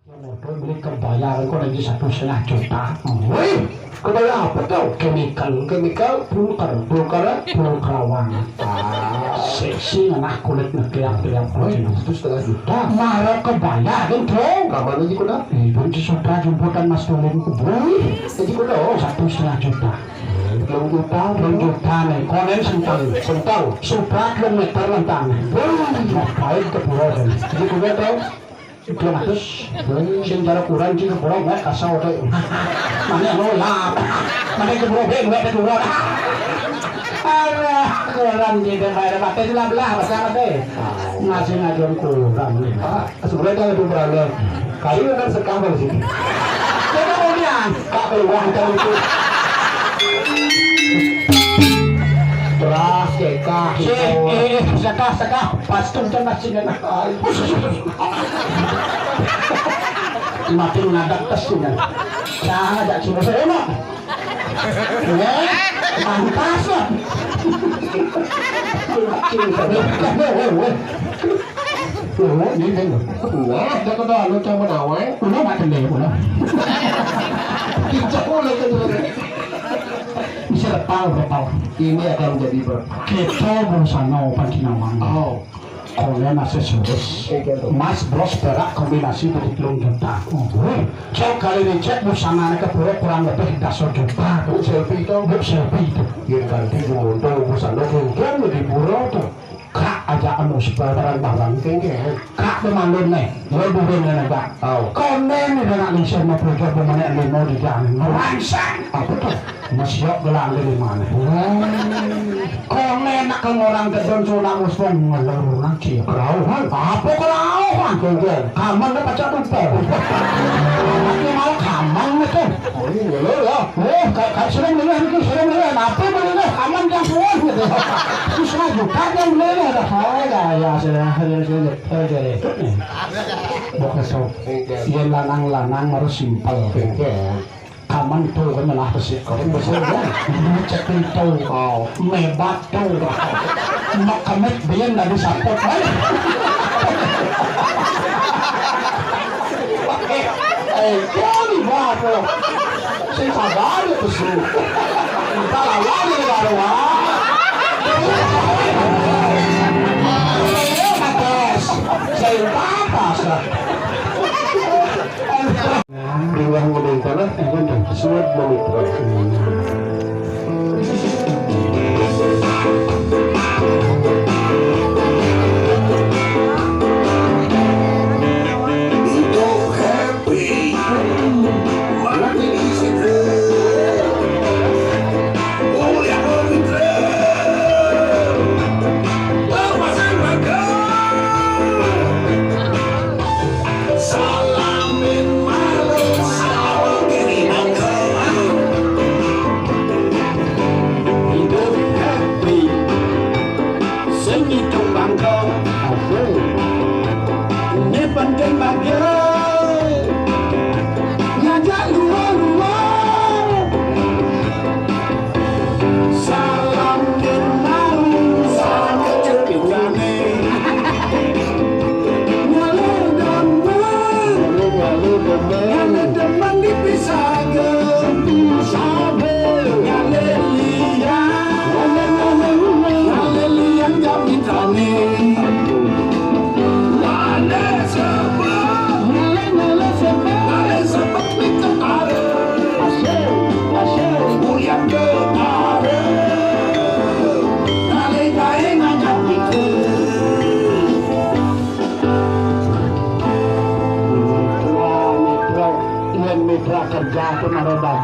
Motor beli kebaya kok lagi 1,5 juta. Wih, kebaya apa tuh? Chemical, pulkar rawang. Seksi anak kulit ngekiang-kiang. Itu 1,5 juta. Marah kebaya kan tuh? Kapan aja kuda? Benci sutra jemputan Mas Dolin kubur. Aja kuda 1,5 juta. 2 juta nih, konen sentang, sutra kilometer lentang. Ngapain ke pulau kan? Jadi kuda tau? Kilometer, sing cara kurang sih ke pulau nggak kasau tuh. Mana nolak, mana ke pulau nggak ke pulau. Alah, kurang jadi bayar batas belah pasang deh. Masih ngajuan kurang nih. Sebenarnya itu berani. Kayu kan sekambal sih. Kita kemudian tak peluang itu. Beras, sekah, pastung kan masih enak. Mati ngadak tes kan. Jangan ada cuma saya mah. Ya, mantas lah. Ini kan. Wah, dah kena lu coba nawai. Pulau macam ni pulau. Kita boleh kan. Bisa repal. Ini akan menjadi kita bersama Pancinamang. Kalian masih serius. Mas bros perak kombinasi dari telung juta. Cek kali ini cek busana ke pura kurang lebih 10 juta. Selfie itu. Yang ganti dimonto busana mungkin di pura tuh. Kak aja anu sebarang barang tinggi. Kak demandun nih, gue bukan nih kak. Konen nih dengan lisir mau pergi bagaimana lima di jalan. Rangsang. Apa tuh? Masih gelang di mana? Konen nak orang gedon sudah muspong ngelur nanti. Kerauhan? Apa kerauhan? Kaman nih pacar lupa. Tapi mau kaman itu. Oh ini ngelur ya. Kayak sering lihat. Apa boleh kaman yang kuat gitu. Susah juga yang boleh. Gaya sudah jadi bokesok yang lanang harus simpel kaman tuh kan malah pesik kau besar kan cek itu mebat tuh mak kamet biar nggak bisa pot jadi bapak saya sadar itu sih kita lawan ini baru saya papas lah. Riwang ngomong tanah, kan suat memikro.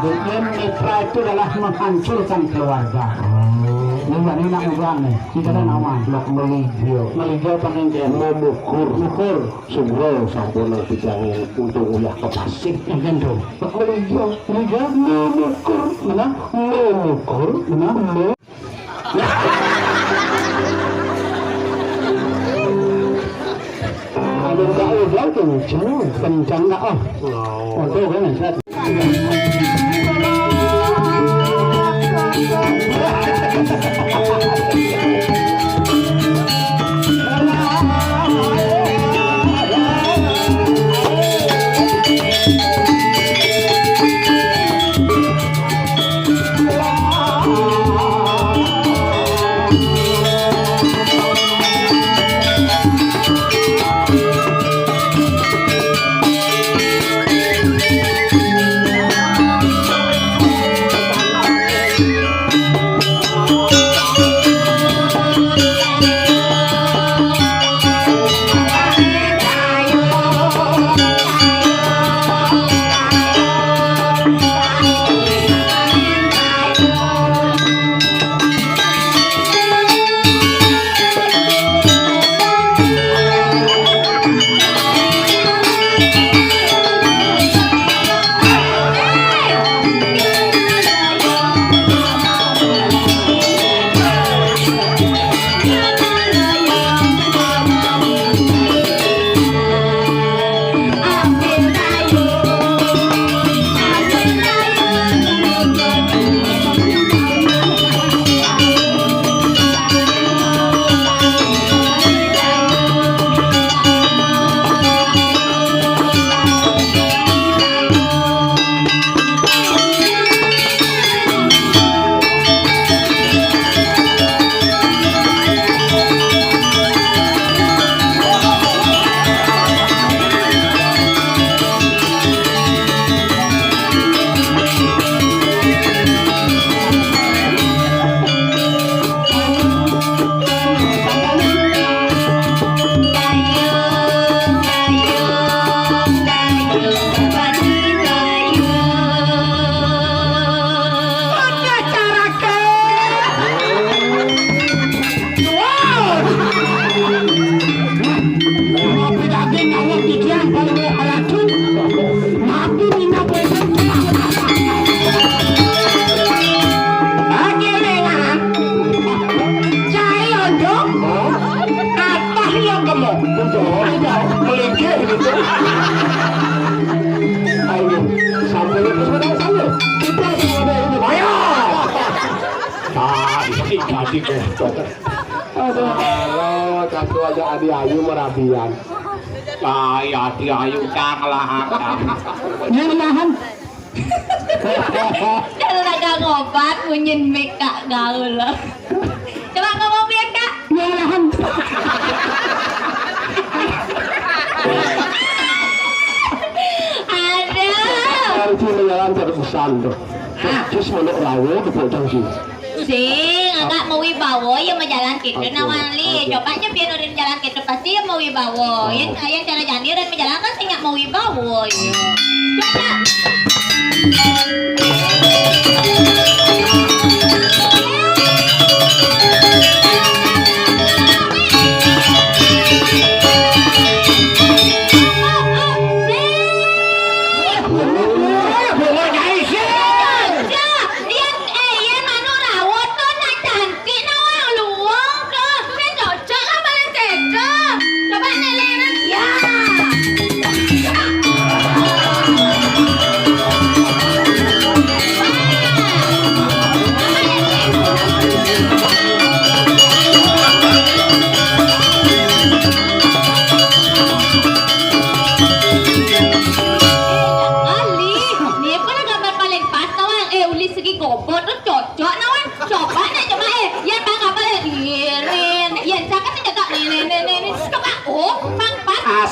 Mitra itu adalah menghancurkan keluarga. Ini nak ulang nih, kita kan aman. Nak meligio pengen mengukur sumber sampurna dijangin untuk ulah kepasif. Yang itu, meligio, mengukur, mana? Kalau nggak ulang kencang nggak untuk kan saya. kamu. Ayo, melingkir gitu. Ayo, sampai itu sudah sampai. Kita sudah ini. Ayo. Tadi Aduh, satu aja Adi Ayu merabian. ya Adi Ayu janganlah. Yang nahan. Kalau agak ngobat punyin make kak gaul lah. Coba ngomong biar kak. Yang nahan. Aduh. Hari ini jalan terpesan tuh. Terus menurut lawo dipotong sih. Sing, agak mau wibawa yang mau jalan gitu nawali. Coba aja biar orang jalan gitu pasti yang mau wibawa. Yang cara jadi dan menjalankan sih nggak mau wibawa. Coba.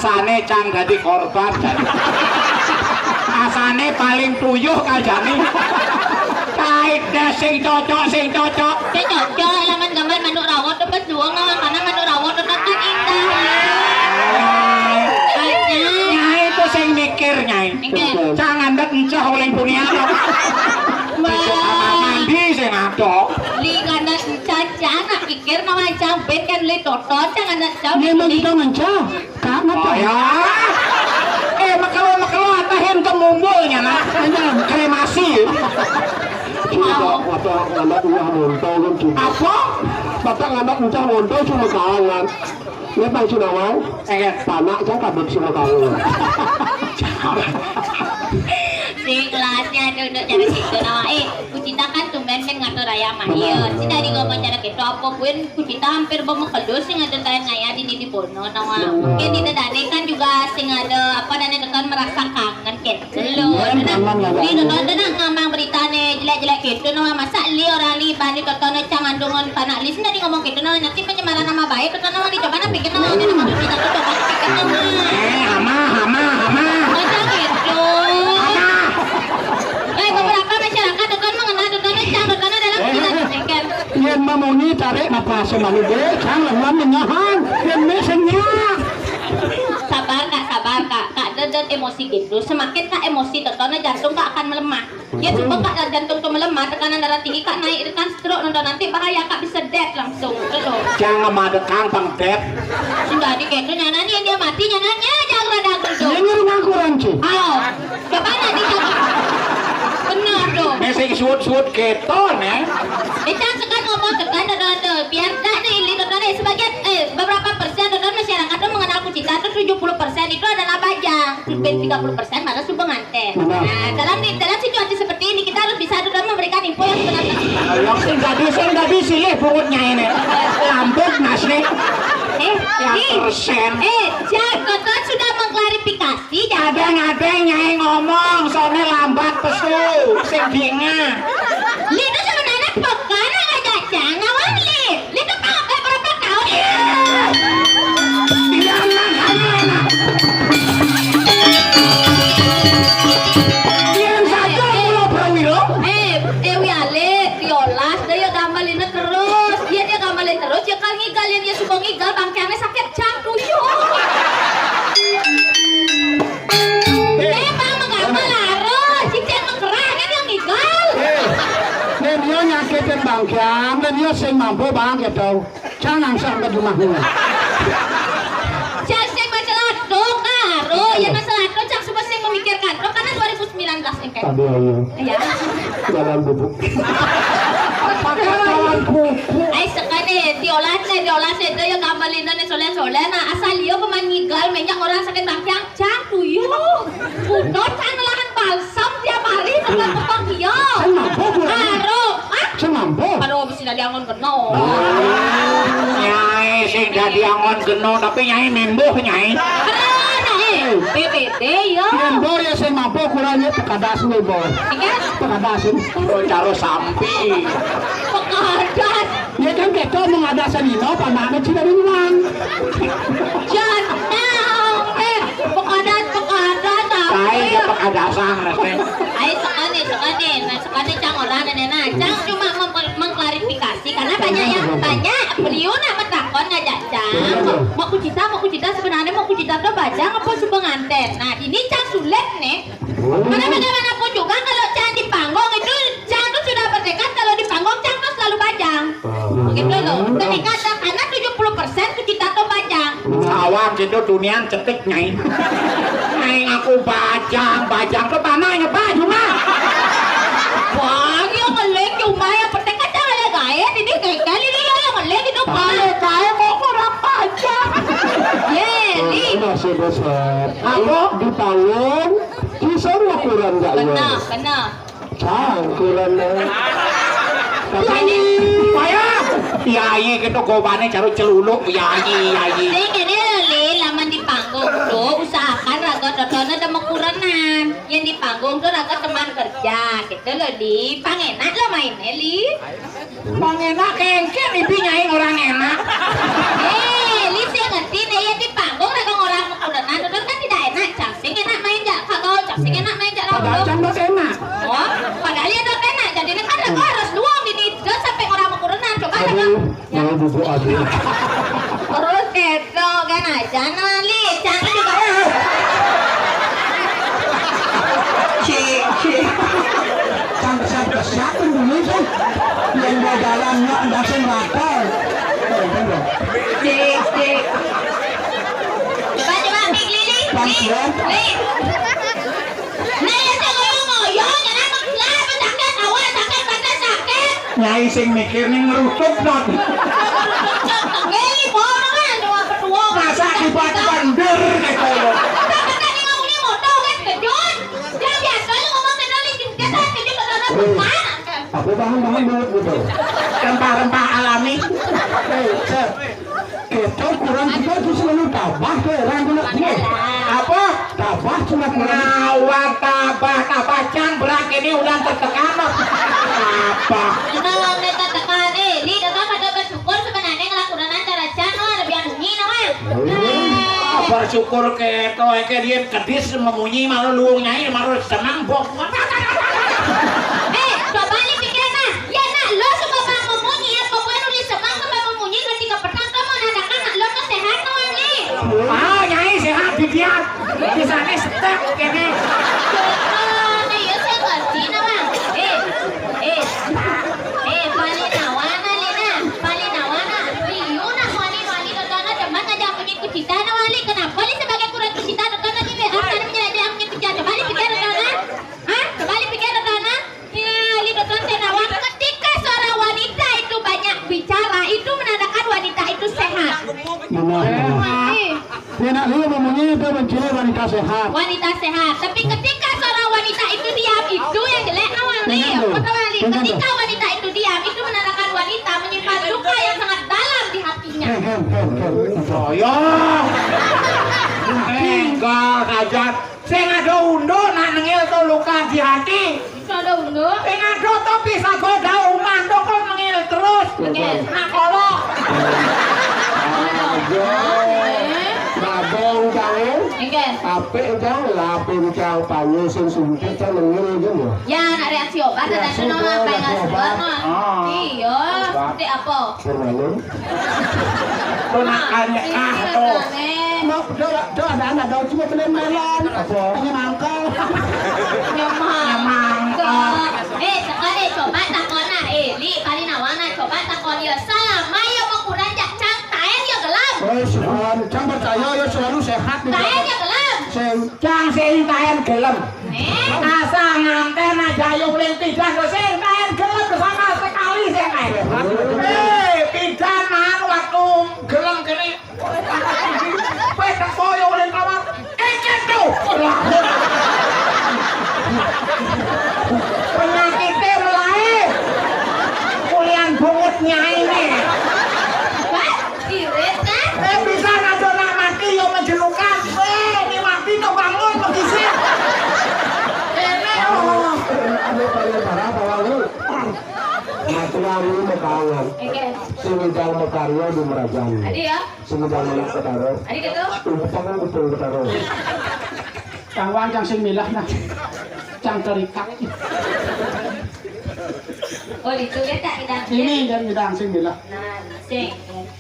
Asane cang dadi korban. Asane paling tuyuh kajane. Kaida sing cocok. Saya cocok laman gambar manuk rawon dapat dua ngawan karena manuk rawon dapat kan indah. Nyai itu sing mikir nyai. Jangan ndak encah oleh punya. Mandi sing adok. Li kana caca nak pikir nama cang bet kan li toto jangan nak cang. Memang kita ngancam. Kak ngapa? Ya. Makalo atahin kemumbulnya nak. Kremasi. Bapak anak ulah montol kan cuma. Apa? Bapak anak ucah montol cuma kawangan. Lepas cuma mau. Panak kan kabut cuma kawangan. Si kelasnya duduk cara gitu nama kucita kan tumben kan ngatur raya mahian si dari ngomong cara gitu apa pun kucita hampir bawa kedus sing ada tanya ngaya di bono nama mungkin di tedane kan juga sing ada apa dan nonton merasa kangen gitu loh di nonton tenang ngamang berita nih jelek-jelek gitu nama masa li orang li bani tonton cangan dongon panak li sendiri ngomong gitu nama nanti pencemaran nama baik tonton nama dicoba nak bikin nama ini nama berita tuh coba bikin nama Hama. macam gitu beberapa masyarakat tonton mengenal tontonnya cang tontonnya dalam kita cekan Yang mamoni tarik nafas semalu deh. Cang lemah menyahan. Yang mesenya. sabar kak dan emosi gitu semakin kak emosi tontonnya jantung kak akan melemah ya coba kak jantung tuh melemah tekanan darah tinggi kak naik kan stroke nonton nanti bahaya kak bisa death langsung gitu Jangan madekang bang Dep. sudah di gitu nyananya dia mati nyananya jangan rada gitu Yang nyuruh ngaku rancu. ayo coba nanti benar dong Mesing suut gitu nih. Cang sekarang ngomong tekan dan biar dah nih ini tontonnya sebagian beberapa persen tonton masyarakat tuh mengenal kucita tuh 70% itu adalah bajang 30% malah sudah nganten nah dalam situasi seperti ini kita harus bisa dan memberikan info yang benar Yang sing gadi silih bungutnya ini. Lambut mas nih. Yang persen. Cang tonton sudah mengklarifikasi jangan Ada nyai ngomong soalnya lambat pesu. Sing dinga. Li itu sebenarnya pekan aja Cang ngawang Li itu pakai berapa tahun Yang saja pulau Prawiro. Wiale, Tiolas, dia gambalin terus. Dia gambalin terus. Ya kan ngigal dia suka ngigal bangkangnya sakit cangkuyo. Emang mengapa larut? Cicen mengkerangan yang ngigal. Dan dia nyakitin bangkian. Dan dia sing mampu bangkit tau. Jangan sampai di rumah. Cacing masalah dong, karo. Ya masalah dong, cak semua sing memikirkan. Dong karena 2019 ini kan. Tadi ayo. Ya. Dalam bubuk. Pakai kawan kuku. Ay sekali diolah itu ya gambalin dan soleh-soleh. Nah asal dia pemain ngigal banyak orang sakit bangkiang jatuh yo. Udot kan lahan balsam tiap hari sama kepang dia. Karo, Semampu. karo mesti dari angon keno. Nyai sing dadi angon geno tapi nyai nembuh nyai. PPT ya. Nembo ya semampu kurangnya pekadas nih boy. Ingat? Pekadasin. Oh caro sampi. Pekadas. Ya kan kita mengadasan ini, pandangan sih dari uang. Jangan. Pekadas. Kai ya pekadasan resmen. Ayo sekali. Nah sekali cang orang nenek. Cang cuma mengklarifikasi karena banyak beliau nama takon ngajak cang. Mau kucita sebenarnya mau kucita tuh bajang apa pengantin. Nah ini cang sulit nih. Karena bagaimanapun juga kalau cang di panggung itu cang tuh sudah bertekad kalau di panggung cang tuh selalu bajang. Begitu loh. Ketika karena 70% kucita tuh bajang. Awam itu dunia cetik nyai. Nyai aku bajang tuh tanahnya baju mah. Wah, yang ngelek cuma ya bertekad jangan ada gaya. Ini kayak kali ini yang ngelek itu Kaya kok kurang bajang. Yeli. Masih besar. Apa? Di panggung, bisa kurang nggak ya? Benar. Cang kurang Yai, kaya. Yai gitu gobane caro celuluk yai. Jadi gini Lili, laman di panggung tuh usahakan raga dodona ada mekuranan. Yang di panggung tuh raga teman kerja, gitu loh di. Pangenak lo mainnya Li. Pangenak kengken ibi nyai orang enak. Li saya ngerti nih ya di panggung raga orang mekuranan, dodon kan tidak enak. Capsing enak main jak kagau, capsing enak main jak Padahal raga. cang enak. Oh, padahal ya dok enak. Jadi ini kan raga harus luang di dia sampai orang mekuranan. Coba raga. Mau bubuk aja. Terus itu kan aja Li, jangan juga. Cang siapa dulu sih? Yang di dalamnya ada sembakal. Cik. Coba Big Lili. Li. Nah, ya saya ngoyo, jangan mengelak, sakit, awal sakit, badan sakit. Nyai sing mikir ning ngerutuk not. Ngeli bono kan, cuma berdua. Masa akibat bandir gitu. Tapi tadi ngomongnya motor kan kejut. Yang biasa lu ngomong kenali dia kan kejut karena bukan. Aku bahan dulu gitu. Rempah-rempah alami. Cep. Kita kurang juga selalu tabah ke orang dulu. Apa? Tabah cuma kurang. Ngawat tabah cang berak ini udah tertekan. Apa? Nah, mereka tekan Li datang pada bersyukur sebenarnya ngelakuin acara channel lebih anungi namanya. Bersyukur ke to dia kedis memunyi malu luung nyai malu senang bok. Coba li pikir nah, ya nak lo sebab memunyi apa bukan nulis sebab sebab memunyi ketika petang kamu nadakan nak lo tuh sehat doang li. Ah nyai sehat bibiat. Bisa step kene. Ya saya ngerti nama. Bali nawana. Riu nak wali dodona teman ngajak punya kucita na wali. Kenapa li sebagai kurang kucita dodona ni asal menyelidiki punya kucita. Coba li pikir dodona. Coba li pikir dodona. Ya li dodona tenawan. Ketika seorang wanita itu banyak bicara, itu menandakan wanita itu sehat. Enak lu ngomongnya itu mencari wanita sehat. Wanita sehat. Tapi ketika seorang wanita itu diam, itu yang jelek awal nih. Betul wali. Ketika wanita itu diam, itu menandakan wanita menyimpan luka yang sangat dalam di hatinya. Saya. Enggak aja. Sing ada undo nak nengil to luka di hati. Bisa ada unduh. Sing ada to bisa goda umah to kok nengil terus. Nak kolok. Babong kau, Oke. apik kau, lapin kau panyu sing sumpit kau nengil gitu. Ya, nak reaksi obat ada Reaksi tuh obat, apa yang nggak reaksi obat obat. mah. Iya. Seperti apa? Permalun. Tunakannya tuh. Mau do ada anak do cuma beli melon. Apa? Ini mangkal. Nyamang. Sekali coba takona. Li kali nawana coba takon ya. Selama ya mau kurang jak cang taen ya gelam. Oh, suhan, cang percaya ya selalu sehat nih. Taen ya gelam. Sing Cang sing taen gelem. Asa nganten aja yung lintigan ko sing taen gelem sama sekali sing taen. Pidan Tangan. Oke. Sumedang Mekaryo di Merajang. Adi ya. Sumedang Menak Ketaro. Adi gitu. Tangan betul Ketaro. Kang Wan cang sing milah nah. Cang terikat. Oh itu ya tak idang. Ini dan gedang sing milah. Nah, sing.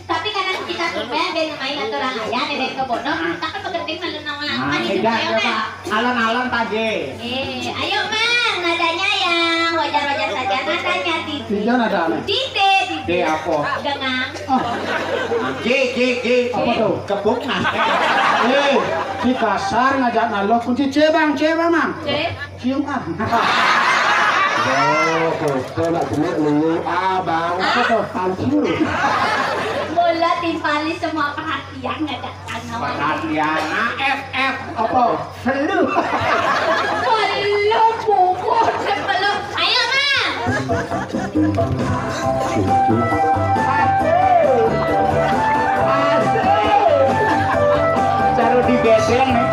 Tapi kadang kita tumben ben main atau orang ayah dari kebono, tak kan penting malu nama kan itu ya kan. Alon-alon tadi. Ayo mang, nadanya yang wajar-wajar saja nadanya Tiga titik. nada ana. Titik, D titik. apa? Gengang. Oh, G. apa tuh? Kebuk nah. Si kasar ngajak nalo kunci C bang, Mang. Cek. Cium ah. Oh, kau nak jenis lu abang. Apa tuh? Hancur. Bola timpali semua perhatian ada tanaman. Perhatian F. Apa? Felu. Belum pukul sebelum. Ayo mang. Taruh di beseng nih.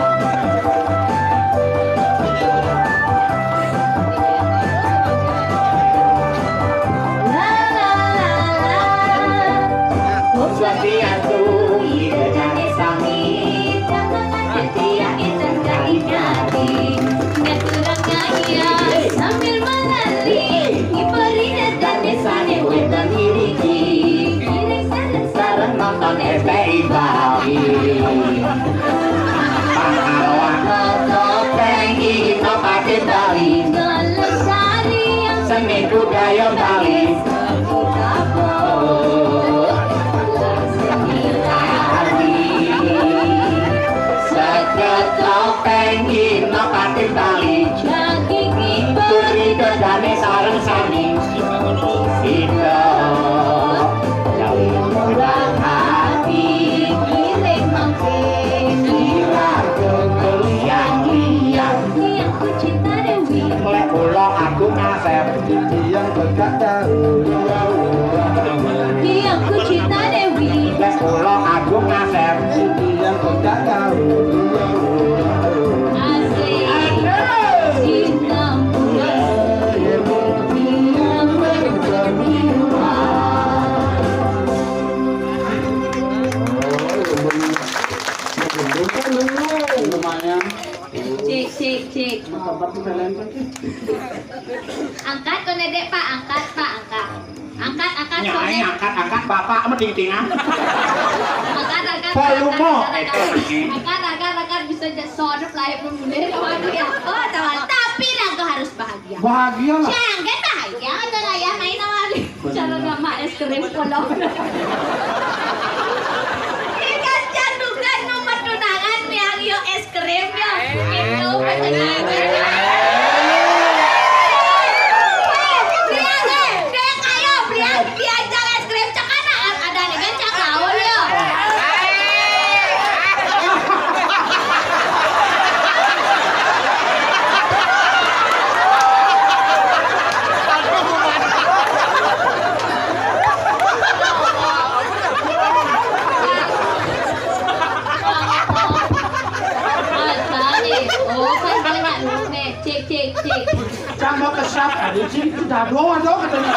La la la la. Suati atu Dari sami, jangan setia kita jadi. Ngeturang gaya sambil menari. Ibari dan desane wedan hiriki. Iring sareng nonton FPI Bali. Pangaruan topeng kita pakai Bali. Lestari yang Seni budaya Bali. Seket topeng kita pakai Bali. Turi dedane sareng sami. Kita jauh murah hati. Kira kegeliang liang. Mulai pulau aku ngasep. Yang dekat Mulai pulau aku ngasep. Yang dekat lumayan. Cek. Angkat tuh nedek pak, angkat. Angkat. Nyai angkat bapak sama ting-tingan. Angkat. Volume. Angkat bisa jadi sodok lahir memulai. Waduh ya, oh teman. Tapi lagu harus bahagia. Bahagia lah. Jangan bahagia, ada raya main awali. Cara nama es krim polong. Ikan jandukan nomor tunangan yang yo es krim ya. Itu diajak es krim cakana ada nih cak lawan ya. Cek. Cang mau kesap, ada sini sudah doang katanya.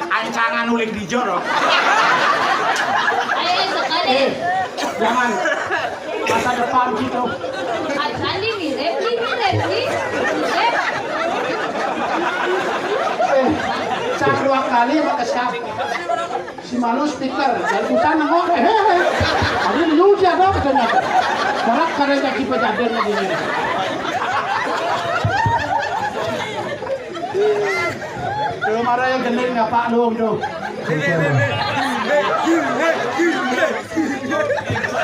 Ancangan nuling di jorok. Ayo sekali. Jangan masa depan gitu. Sandi mirip. Cang 2 kali mau kesap. Si malu stiker dan kita nengok hehehe. Ini lu dong katanya. Malah karena kita jaden lagi ini. Belum ada yang geling ya Pak Lum tuh.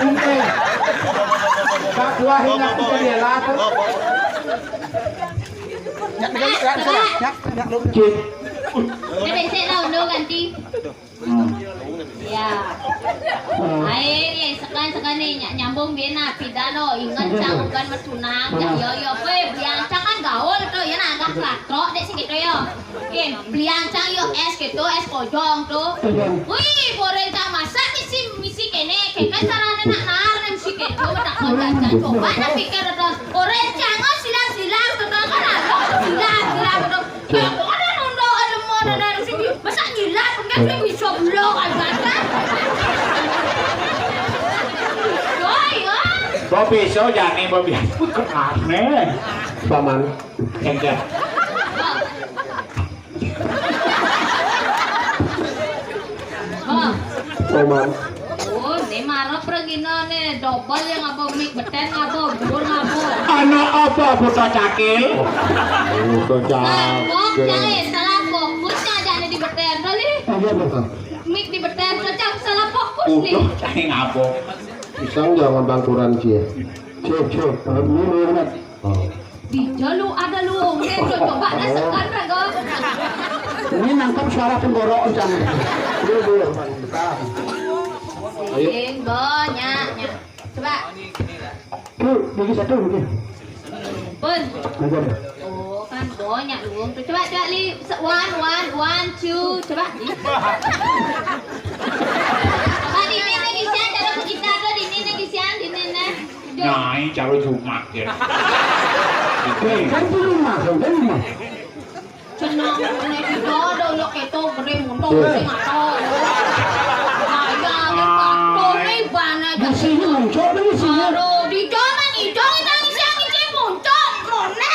Oke. Kak 2 hingga 3 dia lah tuh. Jadi saya lawan ganti. Ya. Ay, sekan nih nyambung dia na pidano ingat cang kan metunang ya yo pe biang cang kan gaul tuh ya na agak latrok dek sih gitu yo. Kin biang cang yo es gitu es kojong tuh. Wih, boleh cang masak misi kene kan caranya nak nar nem sih gitu tak kojong coba nak pikir terus. Boleh cang oh silang tuh kan silang tuh. Ya ada nundo ada mau ada sih masa nyilang kan bisa blok aja. Bobi so jani bobi. Aneh. Paman. Enggak. Paman. Oh, ini marah pergi nih double yang apa mik beten apa bubur apa. Anak apa bocah cakil? Salapok jangan salah fokusnya jangan di beten kali. Mik di beten cocok salah fokus nih. Udah cai ngabok. Pisang jangan bangkuran cie. Cie, ini enak. Di jalu ada lu, coba dah sekan raga. Ini nangkap suara tenggorokan jangan. Sing banyak. Coba. Bagi satu mungkin. Pun. Oh kan banyak lu. Coba li one two coba. Di mana gisian cara kita tuh di mana gisian di mana. Nyai cara Jumat ya. Kan di rumah. Senang nih kita ada lo keto beri muntung sing atau. Ayah keto nih bana Di sini muncul di sini. Aduh di mana nih jangan nangis yang ini muntung mana.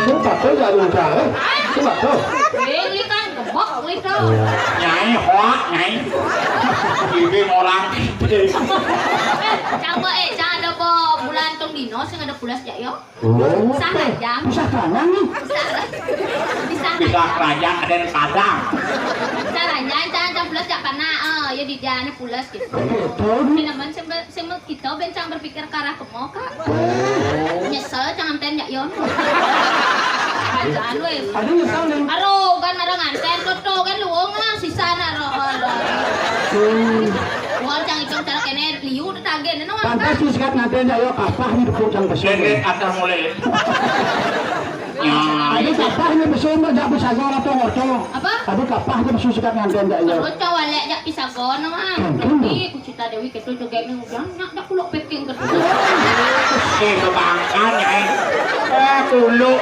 Cepat tuh jangan jangan. Cepat tuh. Ini kan kebok itu. Nyai hoak nyai. Ibu orang. Coba jangan ada bulan tong dino sing ada pulas ya yo. Oh. Sahajang. Bisa tangan nih. Bisa kerajaan ada di Padang. Caranya jangan pulas jak kana ya di jane pulas gitu. Ini naman sema kita bencang berpikir ke arah kemo kak. Nyesel jangan ten ya yo. Jangan we. Ada nyesal nih. Aro kan ada nganten toto kan luong lah sisa na ro. Wal cang ikong cara kene liu tagen no. Pantas sikat nanti ayo kapah nih pucang Lihat besar. atas mulai. Ada kapah nih besar mah jak bisa gora tuh ngocok. Apa? Ada kapah nih besar sikat nanti ayo. Terus cawalek jak pisagon mah. Tapi kucita Dewi ketu juga ning udang nak kuluk peking ketu. Kebangkan nyai.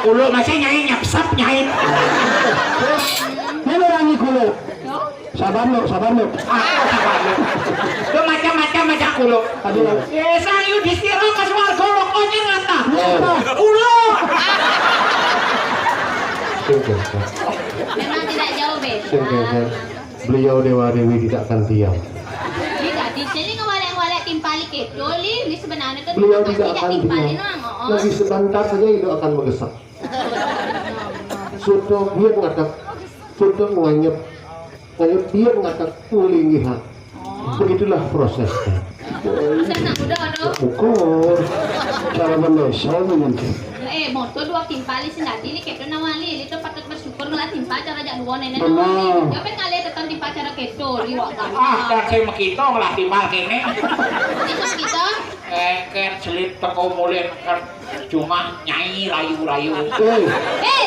Kulo masih nyai nyapsap nyai. Ini orang kulo. Sabar lo. Sabar lu. Lu macam-macam kulo. Aduh. Sayu distiro ke swarga lokonya ngata. Ulo. Memang tidak jauh beda. Beliau Dewa Dewi tidak akan diam. Tidak di sini ngewalek-walek timpali ketu li sebenarnya kan Beliau tidak akan timpali diam. no. Lagi sebentar saja itu akan menggesak. Sudah dia mengatakan, sudah menganyap dia mengatakan kulingihan. Begitulah prosesnya. Senang udah aduh. Ukur cara menyesal mungkin. Motor dua timpali sendiri ni ketu nawali itu patut bersyukur ngelah timpa cara jak dua nenek Benar. nawali. Tapi kali datang timpa cara ketu liwak kan. Dan saya makito ngelah timbal kene. Itu kita Ken selit teko mulai cuma nyai rayu-rayu.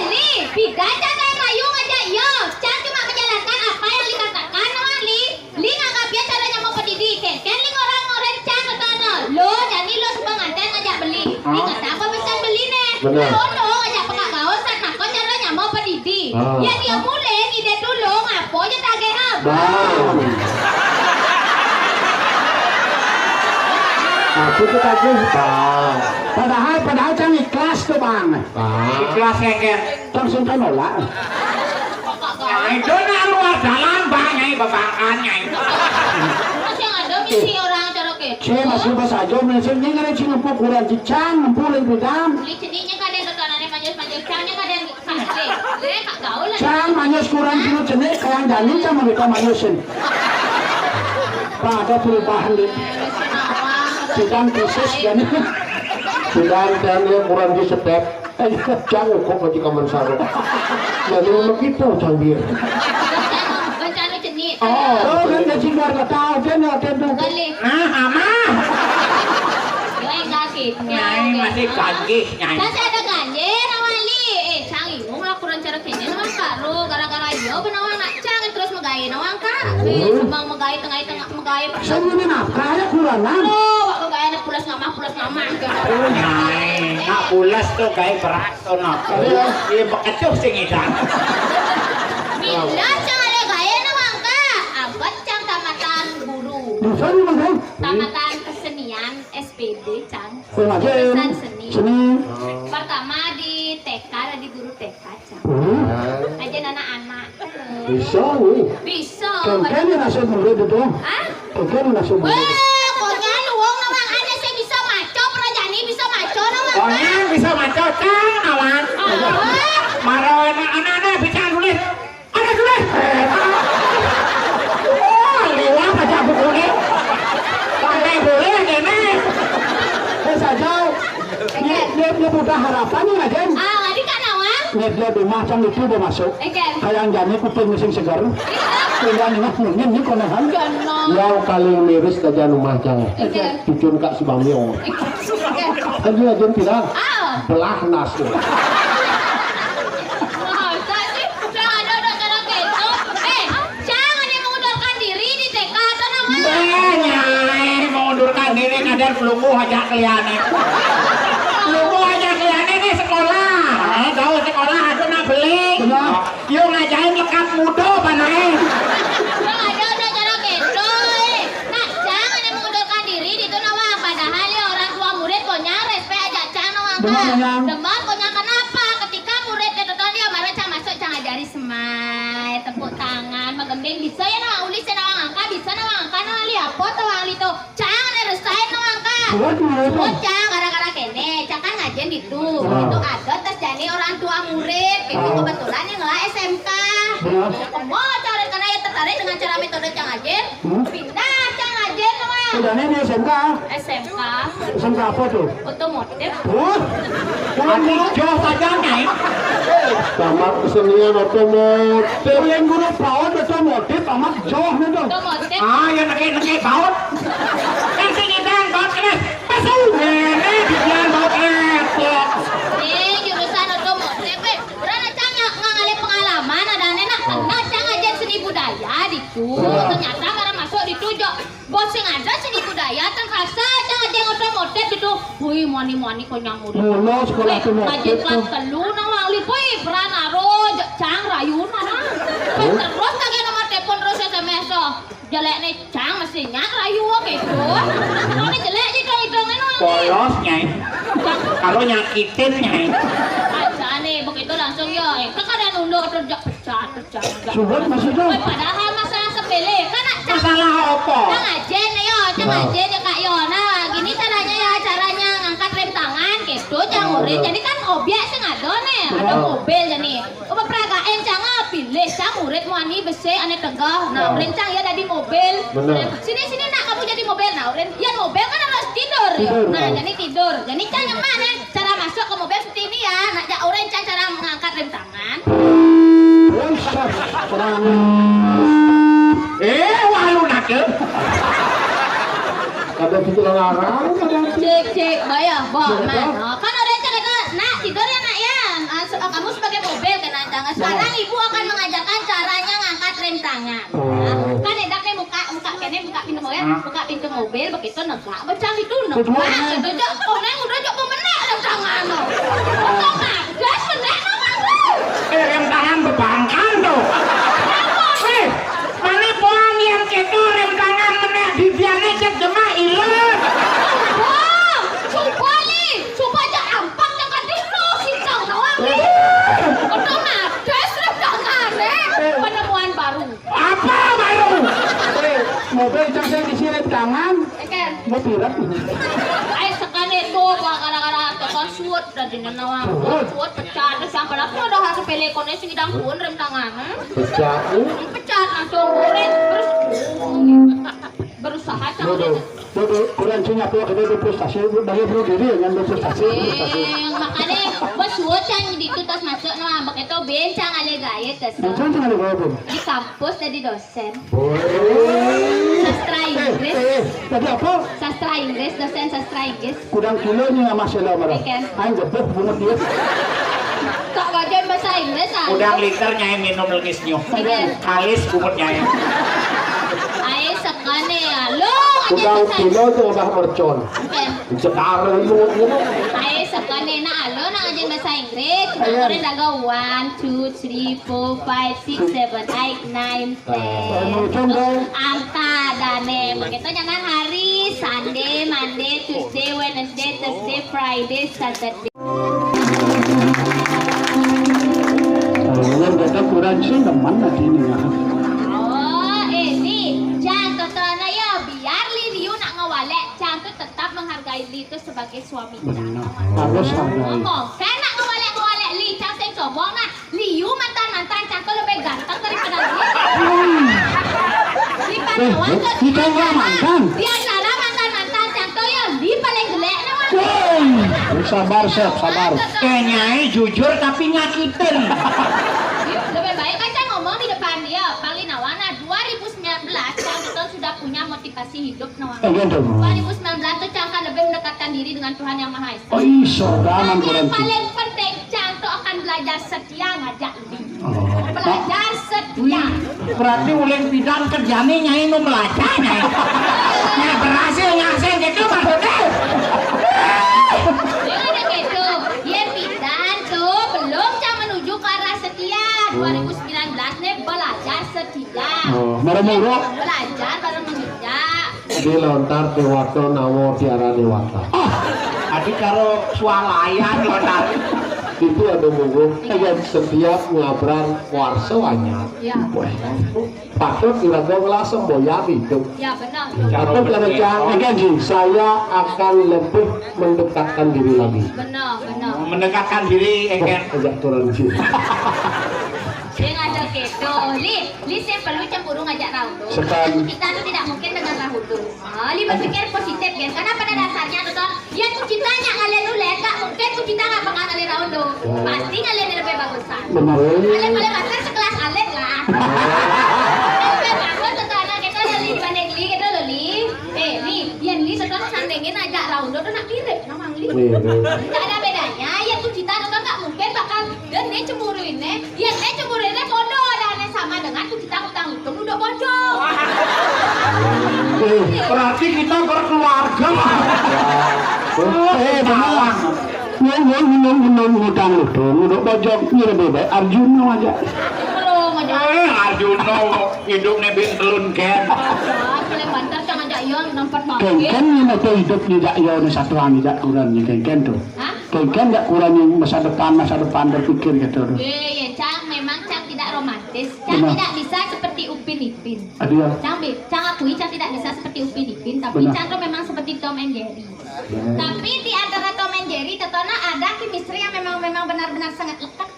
Li, bida cara rayu aja yo. Cang cuma menjalankan apa yang dikatakan nawali. Li nganggap dia caranya mau pendidikan. Ken li orang-orang cang ketana. Lo jadi lo sepenganten ngajak beli. Li kata apa pesan beli nih. Benar. Lo ngajak pengagawan saat kau caranya mau pendidik. Ya dia mulai ide dulu ngapo aja tagehan. Bang. Aku tuh tadi bang. Padahal kan ikhlas tuh bang. Bang. Ikhlas ya Ken. Langsung kan nolak. Nyai dona luar dalam bang nyai babangkan nyai. Terus yang ada misi orang cara ketu. Saya masih bahasa aja, mesin ini kan cuma ukuran cicang, ngumpulin bidang. Beli cedinya kadang ketanannya manjus-manjus cangnya kadang kasih. Le kak gaul lah. Cang manyus kurang kilo jenik, kayak dalil sama kita manyusin. Pada perubahan nih, bidang krisis dan Bidang dan yang kurang di step. Jangan kok pasti kaman sarung. Jadi begitu canggih. Bencana jenis. Oh, kan jadi keluarga tahu dia tuh. Gali. Ama. Nyai sakit. Nyai masih canggih nyai. Masih ada ganjil awali. Canggih. Mau lakukan cara kene nawang karo gara-gara yo benawang nak cang terus megai nawang ka. Sembang megai tengah megai. Sebenarnya nafkah ya kulanan. Oh, wak megai anak pulas ngama. Nyai, nak pulas tuh kayak berat tuh nak. Iya bekecup sing ikan. Bila cang ada gaya nawang ka. Abad cang tamatan guru. Bisa nih mas. Tamatan kesenian SPD cang. Sengaja. Jurusan seni. Seni. Pertama di TK ada di guru TK cang. Aja anak-anak. Bisa nih. Bisa. Kayaknya nasi murid itu. Hah? Kayaknya nasi murid. Wah, koknya luang nawang ada saya bisa maco perajani bisa maco nawang. Pokoknya bisa macam cang awan. Marah anak-anak bicara tulis. Ada tulis. Oh, liwat aja buku ini. Sampai boleh gini. Saja. Dia buka harapannya aja. Ngadi kan nawang? Dia di macam itu dia masuk. Kayak jani kuping mesin segar. Tinggal mungkin ini konehan. Yang paling miris saja rumah jangan. Cucun kak Subamio. Kan dia aja tidak. Belah nasi. Masa sih? Jangan ada cara gitu. Jangan yang mengundurkan diri di TK atau nawang? Nyai mengundurkan diri kadang pelunggu aja kelihatan. Pelunggu aja kelihatan ini sekolah. Tahu sekolah aku nak beli. Yuk ngajain lekat muda panai. Jangan ada cara gitu. Nah, jangan yang mengundurkan diri di itu nawang. Padahal ya orang tua murid konya respect aja cang nawang kan. Demam konya kenapa? Ketika murid itu dia marah cang masuk cang ajari semai tepuk tangan magendeng bisa ya nawang ulis ya nawang angka bisa nawang angka nawang lihat apa nawang itu cang resain nawang angka. Oh cang gara-gara kene cang kan ngajen itu ada tes jani orang tua murid itu kebetulan yang ngelah SMK. Mau cari karena ya tertarik dengan cara metode cang ngajen pindah cang ngajen nawang. Sudahnya di SMK. SMK SMK apa tuh? otomotif. Aduh jauh saja nyai. Tamat kesenian otomotif. Yang guru PAUD otomotif amat jauh nih dong. Otomotif. Yang nekik baut. Kan sing idang baut keras. Pasau. Ini bikian baut epok. Jurusan otomotif. Berana cang ngalih pengalaman ada nenek kenal cang aja seni budaya itu. Ternyata karena masuk ditujok bos yang ada seni budaya terpaksa cang aja otomotif itu. Wih mani kok nyamur. Mula sekolah otomotif Ngajen kelas tuh. telu nawang li wih berana ro cang rayun mana. Terus kagak nomor telepon terus SMS jelek nih cang mestinya rayu gitu. Kalau ini jelek aja dong itu Polos nyai. Kalau nyakitin nyai. aja nih begitu langsung ya kakak nunduk terjak pecah. Subur masih dong. Padahal masalah sepele kan cang Masalah apa? ajen yo cang ajen ya kak yo nah gini caranya ya caranya ngangkat rem tangan gitu cang murid jadi kan objek sing ada nih ada mobil jadi peragaan cang pilih cang murid mau ani besi ane tegah nah urin cang ya ada di mobil sini nak kamu jadi mobil nah urin ya mobil kan harus tidur nah jadi tidur jadi cang yang mana cara masuk ke mobil seperti ini ya nak jak urin cang cara mengangkat rem tangan Walu nakal. Ada pikiran larang. cek bayar mana kan ada cerita nak tidur ya nak ya kamu sebagai mobil kena jangan sekarang ibu akan mengajarkan caranya ngangkat rem tangan kan endaknya buka pintu mobil begitu negak becang itu negak itu jok koneng udah jok pemenak rem tangan otomatis menek Rem tangan berbangkan tuh. Mana poang yang ceto rem tangan menek di biarnya cek jemah ilang. wah sumpah nih sumpah aja ampak jangan dulu sih cang nawang otomatis rem tangan penemuan baru Apa baru? Mobil cang saya di sini tangan. kan Mau pirat. ay sekali itu gara-gara tekan suut dan dengan nawang suut pecah terus sampai aku udah harus pilih koneksi hidang pun rem tangan Pecah. pecah langsung murid terus berusaha cang Kurang sinya po kita prestasi bagi bro diri dengan prestasi. Makanya bos wocang dito tas masuk no ambak itu bencang ale gaya tas. Jangan jangan ada apa. Di kampus jadi dosen. Sastra Inggris. Tadi apa? Sastra Inggris, dosen sastra Inggris. Kurang kilonya masalah marah. Ikan. Ayo gebuk bungut dia. Kak gajian bahasa Inggris ah. Udang liter nyai minum lengisnya. Kalis kumut nyai. Ayo sekane ya. Lo aja Kurang bahasa kilo tuh obah mercon. Ikan. Cekar bungut dia. Ayo sekane na alo na aja bahasa Inggris. Kemarin daga 1, 2, 3, 4, 5, 6, 7, 8, 9, 10. Angka dane begitu jangan hari Sunday, Monday, Tuesday, Wednesday, Thursday, Friday, Saturday. Yang kata kurang sih teman nanti ini ya. Oh, ini Cang totona ya biar Liu nak ngawalek Cang tuh tetap menghargai Li itu sebagai suami Cang. Harus hargai. Ngomong, kan nak ngawalek Li Cang sing sombong nah Liu mantan Cang tuh lebih ganteng daripada Li. Li Panawan tuh kita nggak mantan. Di antara mantan Cang tuh ya Li paling jelek nawan. Sabar Chef, sabar. Nyai jujur tapi nyakitin. Lebih baik kan Cang ngomong di depan dia. Paling Nawana 2019 Cang itu sudah punya motivasi hidup Nawana. Gitu. 2019 tuh Cang kan lebih mendekatkan diri dengan Tuhan Yang Maha Esa. Oh iso Dan daman yang kurang. paling penting Cang tuh akan belajar setia ngajak Li. Oh. Belajar setia. Berarti uling bidang kerjanya nyai nu belajar nyai. Nyai berhasil ngasih gitu maksudnya. Dia ada gitu. Dia pidan tuh belum Cang menuju ke arah setia. 2019 nih belajar setia. Oh, murah-murah. Belajar baru menginjak. Di lontar dewata nawo tiara dewata. Tadi karo swalayan lontar. Itu ada munggu yang setiap ngabran warso anyar. Ya. Patut iraga langsung boyar itu. Ya benar. Patut ada janji saya akan lebih mendekatkan diri lagi. Benar. Mendekatkan diri eken. Ajak turun sih. Dia ngajak gitu. Li saya perlu cemburu ngajak Raudo. Sekarang. Kita tuh tidak mungkin dengan Raudo. Li berpikir positif kan? Karena pada dasarnya tuh, ya tuh cintanya kalian ulet, gak mungkin tuh cinta gak bakal kalian Raudo. Pasti kalian yang lebih bagusan. Benar. Kalian paling banter sekelas Alet lah. Lebih bagus tuh anak kita Li dibanding Li gitu loh Li. Li, yang Li sekarang sandengin ngajak Raudo tuh nak mirip nama Li. Tidak ada bedanya. Ya tuh cinta tuh gak mungkin bakal dan dia cemburuin nih. Ya dia cemburuin bodoh dan sama dengan tuh kita utang hitung udah bocor. Berarti kita berkeluarga. Benar. Ngutang ludung, udah bojok ini lebih baik Arjuna aja. Belum aja. Arjuna hidup nih belum ken. Paling banter jangan ngajak Yon nampak banget. Kengken yang itu hidup tidak ya satu hari tidak kurangnya kengken tuh. Hah? Kengken tidak kurangnya masa depan berpikir gitu. Ya, Cang memang Cang tidak romantis. Cang Benar. tidak bisa seperti Upin Ipin. Aduh ya. Cang akui Cang tidak bisa seperti Upin Ipin, tapi Benar. Cang tuh memang seperti Tom and Jerry. Tapi di antara Tom and Jerry, tetona ada chemistry yang memang benar-benar sangat lekat.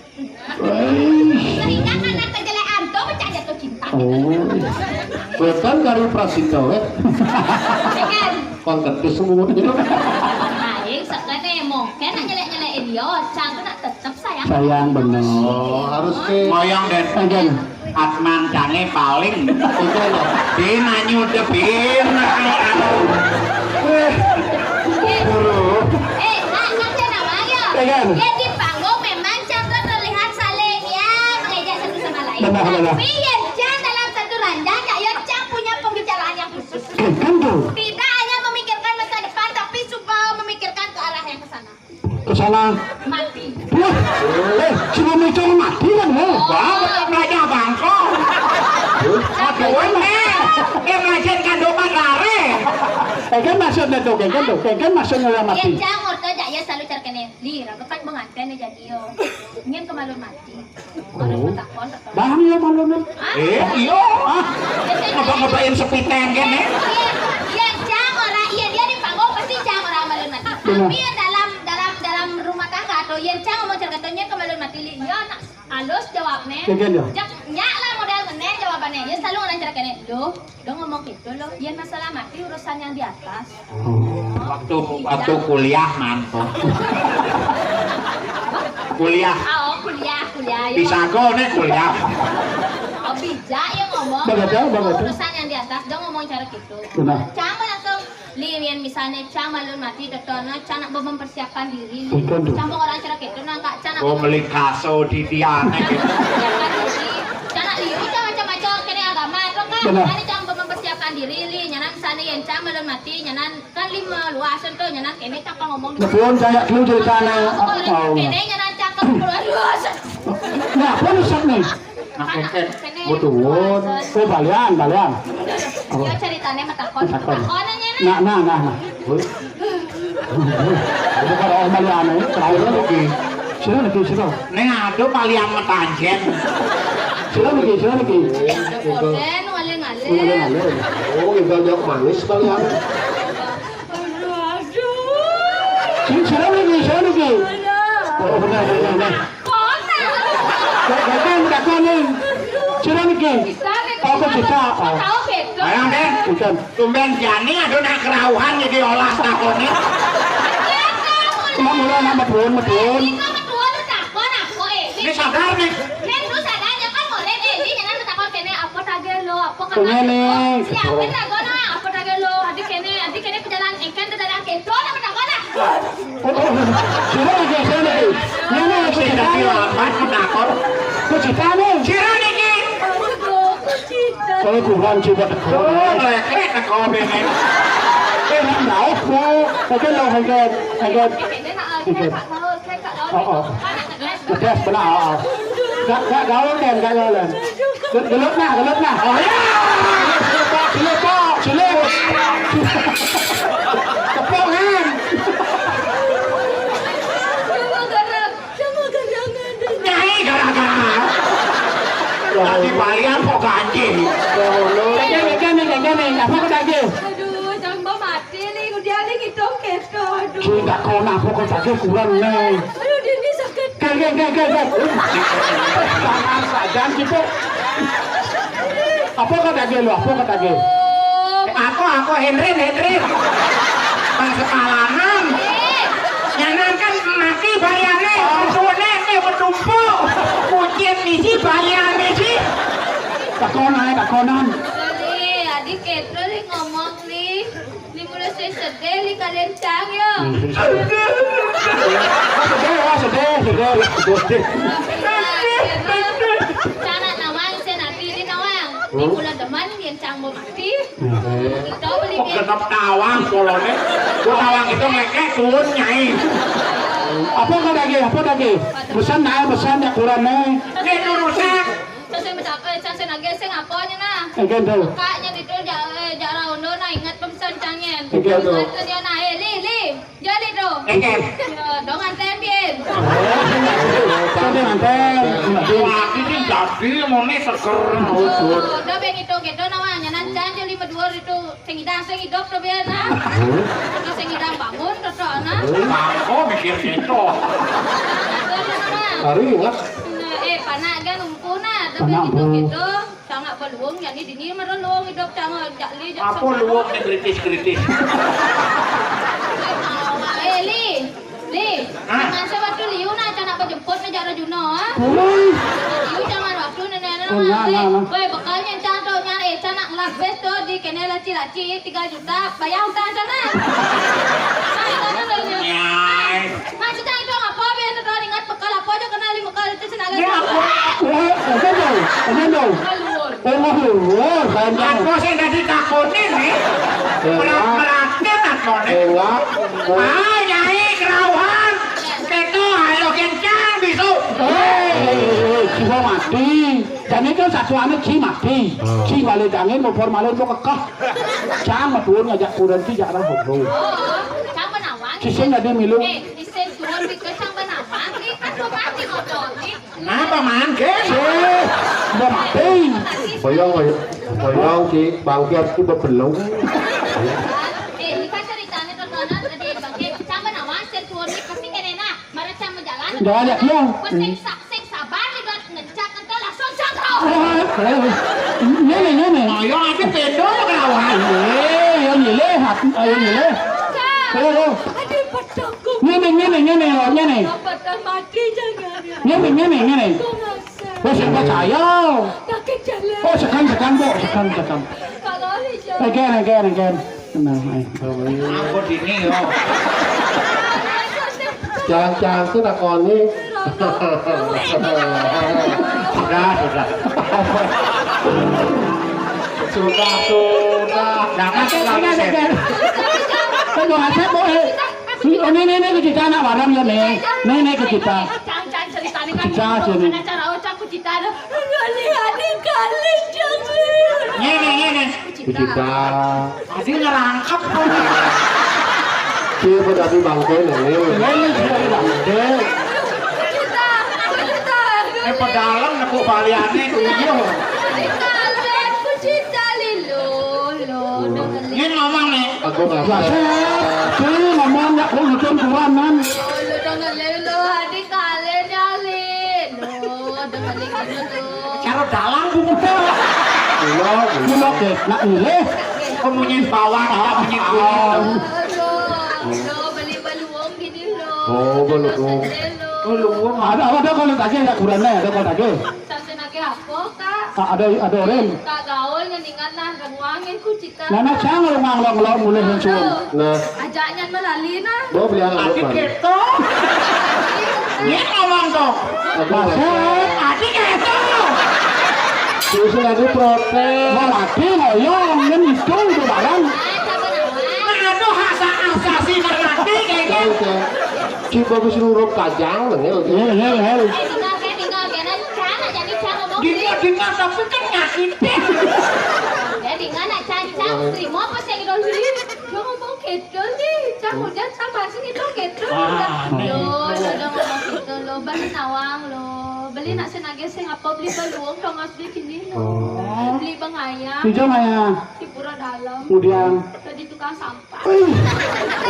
Sehingga karena kejelekan tuh pecah jatuh cinta. Oh, bukan kari prasika ya. Kan? Kontetis semua gitu. Aing sekene mungkin nak nyelek-nyelekin dia, Cang tuh nak tetap sayang. Sayang bener. Oh, harus ke. Moyong dan Agen. Atman cange paling. Itu loh. Dia nanyu depin. Cang nama ya. Agen. Ya di panggung memang Cang tuh terlihat saling ya mengejek satu sama lain. Benar. Tapi ya Cang dalam satu ranjang ya Cang punya pembicaraan yang khusus. Kengken tuh. Tidak hanya memikirkan masa depan, tapi juga memikirkan ke arah yang ke sana. Kesana. Mati. Wah, sebelum itu mati kan ya? Wah, betul belajar bangkok. Aduh, belajar kandoman lare. Kan maksudnya tuh, kan maksudnya Ya mati. Cang orto ya selalu cerkene. Lira, kepak menganten jadi yo. Ingin kemalun mati. Kalau takon takon. Bahan ya malunan. Iyo. Ngebak-ngebakin sepiteng kan ya. Ya Cang orang iya dia di panggung pasti Cang orang malun mati. Tapi ya dalam rumah tangga atau yang Cang ngomong cerkatanya kemalun mati li. Ya nak halus jawabnya. Kengken ya. Jak nyak lah modal ngene jawaban jawabannya, ya selalu orang cara kene. Loh, ngomong gitu loh. Yang masalah mati urusan yang di atas. Waktu kuliah mantu. Kuliah. Oh, kuliah. Bisa kok nih kuliah. Oh, bijak ya ngomong. Bagus. Urusan yang di atas, dia ngomong cara gitu. Benar. Cang langsung Lian misalnya Cang malun mati tetona Cang nak mempersiapkan diri. Betul. Cang orang cara gitu nah enggak Cang Oh beli kaso di tiane gitu. Cang nak liu Cang macam-macam kene agama itu kan. Benar. Ini Cang mempersiapkan diri li nyanan misalnya yang Cang malun mati nyanan kan lima luasan tuh nyanan kene Cang ngomong. Betul saya kelu ceritanya. Kene nyanan Cang ke luasan. Nah, apa rusak nih? Betul. Oh, balian. Dia ceritanya matakon. Takonannya Nah. Itu kalau orang balian ini terakhir lagi. Sila. Nih ado paliang metanjen. Sila lagi. Koden ngalir. Oh, ibadah manis balian. Sila lagi. Oh, benar. Kakak. Sila lagi. Aku bisa. Tahu betul. Ayo deh. Bukan. Tumben jani ada nak kerauhan jadi olah takoni. Cuma mulai nama betul. Ini kan betul takon aku Ini sadar nih. Nen lu sadarnya kan boleh ini nyanan takon kene apa tage lo apa kan. Kene. Siapin takon apa tage lo adik kene pejalan ikan dari keto apa takon ah. Sila lagi. Ini aku Tidak cerita. dilapat takon. Aku cerita nih. Sira niki. Kalau kurang coba Oh, tekor. lek takon ini. Nào cô, cái lâu hay ghen. Kene nak kek kalau Oke, benar. Gak gaul kan, gak gaulan. Gelut nah. Oh ya. Cilip. Kepongan. Nyai gara-gara. Tadi balian kok ganji. Gini, apa kau lagi? Aduh, jangan bawa mati nih, dia nih gitu keto. Aduh. Kita kau nak kau lagi kurang nih. Aduh, dia ni sakit. Gak. Jangan saja gitu. Apa kau lagi lu? Aku Henry. Bang sepalanan. Nyanan kan mati bayarnya. Sudah nih bertumpuk. Kucing isi bayarnya sih. Takonan. Nih, adik keto nih ngomong nih. Nih mulai saya sedih nih kalian cang ya. Sedih. Cara nawang saya nanti ini nawang. Di bulan depan yang cang mau mati. Kita beli Kok genap tawang kolone. Tawang itu ngekek turun nyai. Apa lagi? Pesan ya kurang nih. Ini urusan. Saya mencapai, saya nageseng apanya nah. Gendel. Kakaknya itu jarang undo nah ingat pesan cangnya. Iya, tuh. Ingat dia nah, li, jadi tuh. Eket. Dong anten bien. Tadi mantel. Lagi sih jadi mau nih seger. Udah ben itu gitu namanya nanti 52 itu sengidang tuh biar nah. Itu sengidang bangun tuh nah. Bangko mikir gitu. Hari ingat. Panak kan umpuna tapi gitu sangat peluang jadi dini merelung hidup sangat jali Apa luwak nih kritis. li jangan sebab liu na jangan apa jemput na jara juno ah liu jangan waktu nenek woi bekalnya cantok nyari canak labes tuh di kene laci 3 juta bayar hutang sana Nyai. maksudnya itu apa biar tuh ingat bekal apa aja kenali bekal itu senaga Gendel. Oh, sayang. Aku sih tadi takutin nih. Merakit takutin. Nyai kerauhan. Itu ayo kencang bisu. Ciwa mati. Dan itu satu anak mati. Ci balik angin, motor malu itu kekeh. Cang matur ngajak kurang tidak ada hubung. Cang penawang. Cising nggak dimilu. Isen turun di Cang penawang. Ini kan mati motor. Kenapa man ke? Udah mati. Bayang si bangkit itu belum. Ini kan ceritanya terkenal dari bangkit. Cang penawang sen turun di pasti kenena. Mari Cang berjalan. Jangan ya, Sing sabar nih buat ngecak nanti langsung jatuh. Ngene. Ayo ate pedo kawan. Yang nyile hat, ayo nyile. Halo. Ada pedangku. Ngene. Pedang mati jangan. Ngene. Kau masa. Oh, saya percaya. Tak kejalan. Oh, sekan, Bu. Sekan. Kalau aja. Again. Tenang, ayo. Aku dini yo. Jangan tuh takoni. Sudah. Sudah. Jangan terlalu serius. Kalau asep boleh. Ini ke kita nak barang ya nih. Nih ke kita. Jangan ceritanya kan. Cicak sini. Cara ucapku cita ada. Kali jangan. Ngene. Kita. Adi ngerangkap kok. Siapa pada di bangke nih? Ini sudah di bangke. Cita. Pedalang nepuk baliane iya. Ku cita lilo. Ngene ngomong nih. Aku nggak bisa. Sini ngomong nggak perlu hujan kuanan. Lo dengan lilo adik kalian nyalin. Lo dengan lilo. Cara dalang bumbu. Belum deh. Nak milih. Kemunyin bawang, kemunyin kunyit. Lo beli beluong gini lo. Oh, beluong. Lo. Ada kalau tadi ada kurangnya, ada kalau tadi. Sampai nake apa kak? Ada orang. Kak gaul ngeningan lah remuangin ku cita. Nana jangan ngomong mulai muncul. Nah, Ajaknya melali nah. bawa beli anak Adik depan. gitu. Ngene ngomong tuh. Masuk. Adik gitu. Susu lagi protes. Mau lagi ngoyong, ini itu barang. Aduh hasa asasi ngerti kayak gitu. Si bagus nurut kajang, nengel. Tinggal karena cara jadi cara ngomong. Dengar tapi kan nyakitin. Jadi nggak caca terima apa sih yang dulu dia ngomong gitu nih cak udah sama sih itu gitu lo ngomong gitu lo beli nawang lo beli nak senage sih ngapa beli beluong dong mas beli gini lo beli bang ayam Hijau ya. di pura dalam Kemudian, jadi tukang sampah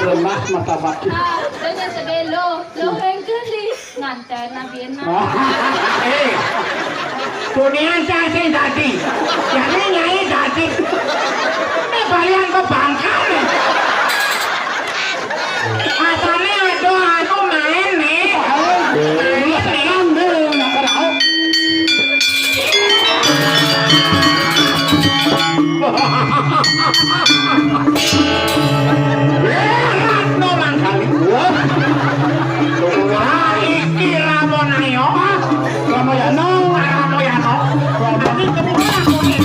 remah mata baki. nah dan sedih lo yang geli nganter nabina Kunian saya tadi. Jadi nyai tadi. Ini balian ke bangkal nih. Asalnya anu main nih. Sekarang deh, yang kerau. No mangkali. Iki Ramonayo. Ramayana. Ramoyano. Tapi kemudian aku nih.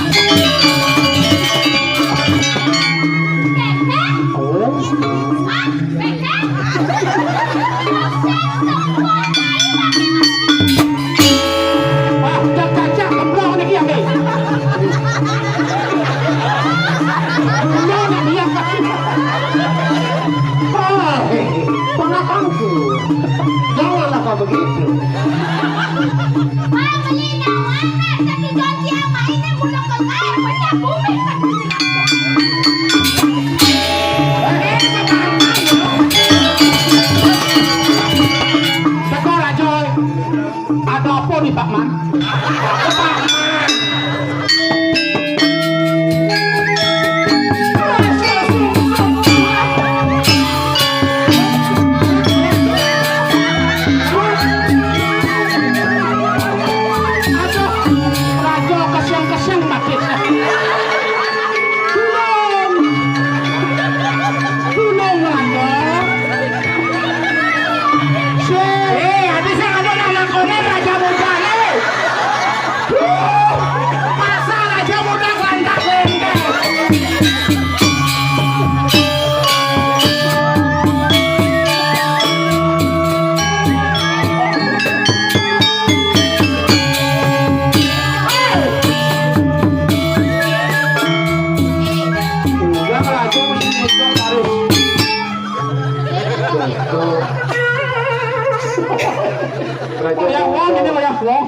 Cak, kemblong nih yang deh. Kemblong nih yang ponakanku. Janganlah kau begitu. Sekolah coy. Ada apa nih Pak Man? Rajo kesiang-kesiang makin. Tulung Rajo. Habis saya ada anak konen Raja Muda nih. Masa Raja Muda lantak lengket. Enggak Rajo mesti muncul harus. Rajo yang wong ini yang wong.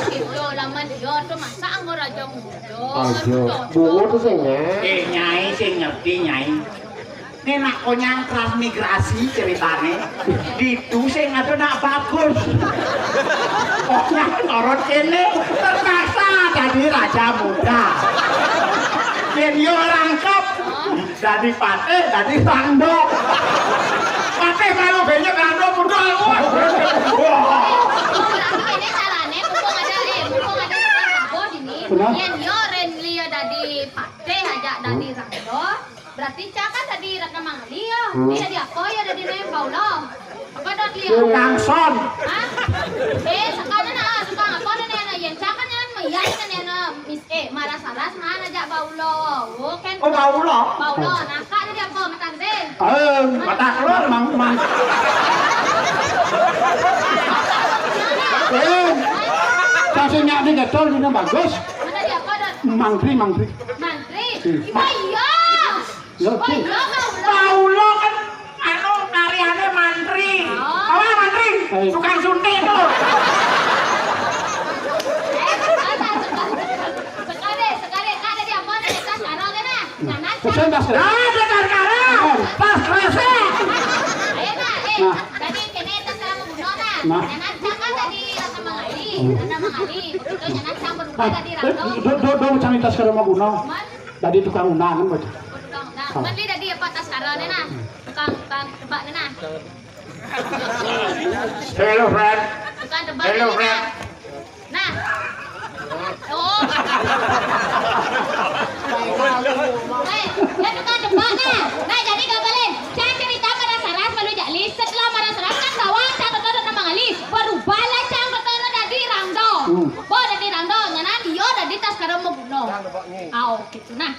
Itu lama dia tuh masa anggo raja muda. Ajo, bungo tuh sengnya. Nyai sing ngerti nyai. Ini nak konyang transmigrasi ceritanya. Ditu sing ngatur nak bagus. Konyang norot kene terpaksa dan jadi raja muda. Yen yo rangkep jadi patih, jadi rando. Patih kalau banyak rando muda. Berarti ini caranya mumpung ada rando ini. Kenapa? Yen yo Renli dari Pate aja dari rando. Berarti Caka tadi Ratna Mangali ya. Ini jadi apa ya dari Naya Paulo? Apa dot liya? Langsung. Hah? Sekarang suka apa na yen Caka nyan mayay na Miss Mara Saras mana aja Paulo. Kan Oh Paulo. Paulo naka jadi apa matande? Mata keluar mang. Kasih nyak di getol ini bagus. Mana dia apa dot? Mangkri. Mantri. Iya. Ya, Oh Ci. iya Paulo. Paulo kan anu tariannya mantri. Apa mantri? Tukang suntik tuh. Sekali kada dia apa nih tas karo kana? Jangan Saya dah selesai. Ah, dengar kara. Pas kresek. ayo na tadi kene tas karo muno na. Nah. Jangan Caka tadi Ratna Mangali. Betul jangan Caka berubah tadi rando. Do cari tas ke rumah gunung. Man, Tadi tukang undangan baca. betul. Nah, man li tadi apa tas karo na. Tukang tebak na. Hello friend. Tukang tebak Hello, na. friend. Nah. Oh. Ya tukang tebak na. Nah, jadi gambalin. Saya cerita pada Saras malu jali. Setelah Mara Saras kan kawan saya kata Ratna Mangali. Berubahlah cang kata dari rando. Dari rando. Nyana dia dari tas karo mau gunung. Gitu. Nah,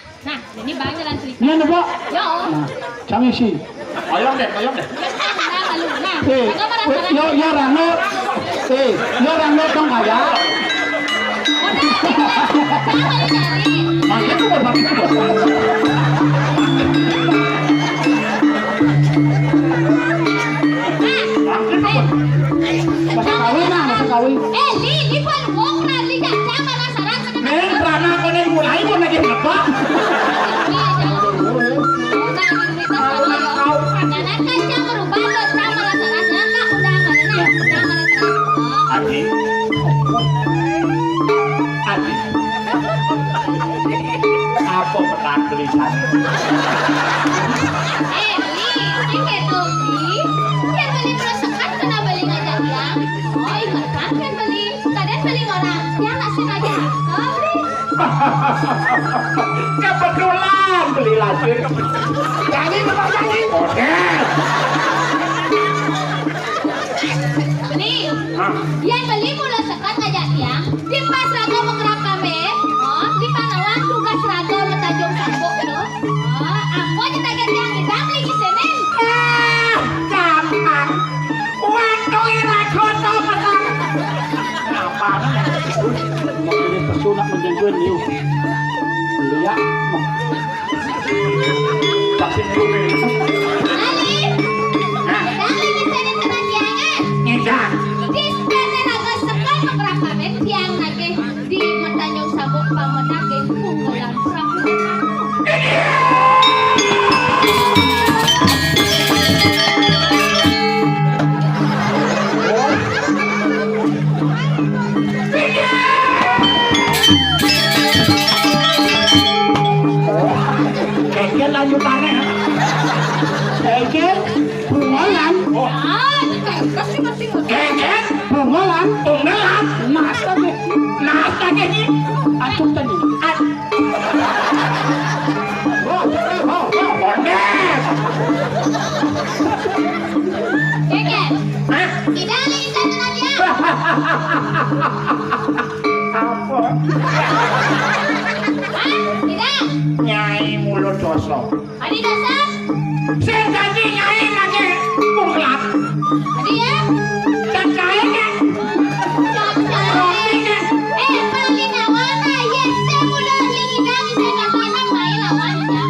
ini bang jalan cerita. Ini ada pak. Yo. Nah, canggih sih. Oyong deh. Ya rano. Ya rano dong kaya. Makanya tuh berbagi. Masa kawin. Li pun wong na li jaja Mara Saras. Neng rana kene mulai kok lagi ngebak. Adi. Apa peran tulisan? Kebetulan beli lagi. Jadi betul jadi. Oke. Nih, yang beli mula sekat ngajak dia, di pas raga mengkerap kami, di Panawan tugas raga metajung sambok itu, aku aja taget yang hidang lagi senin. Gampang. Waktu irago to petang. Apa? Mau ini pesunak menjengkeun liu. Lihat. Vaksin kuning. Ali, hidang lagi senin kenajiangan. Ngejar. Di sana raga sekat mengkerap kami, tiang nage di metajung sambok pamanage punggulan sambok. Keke lanjutannya. Eke bungolan. Keke Bungolan. ungelan. Nasta ke. Nasta kene. Acung tadi. Bonek. Keket, Hah? tidak lagi sana dia. Apa? Tidak. Nyai mulut dosa. Adi dasar. Sing janji nyai lagi punglat. Adi ya. Dan kayaknya Paling lawan ayah saya muda lingidang saya katakan main lawan ya.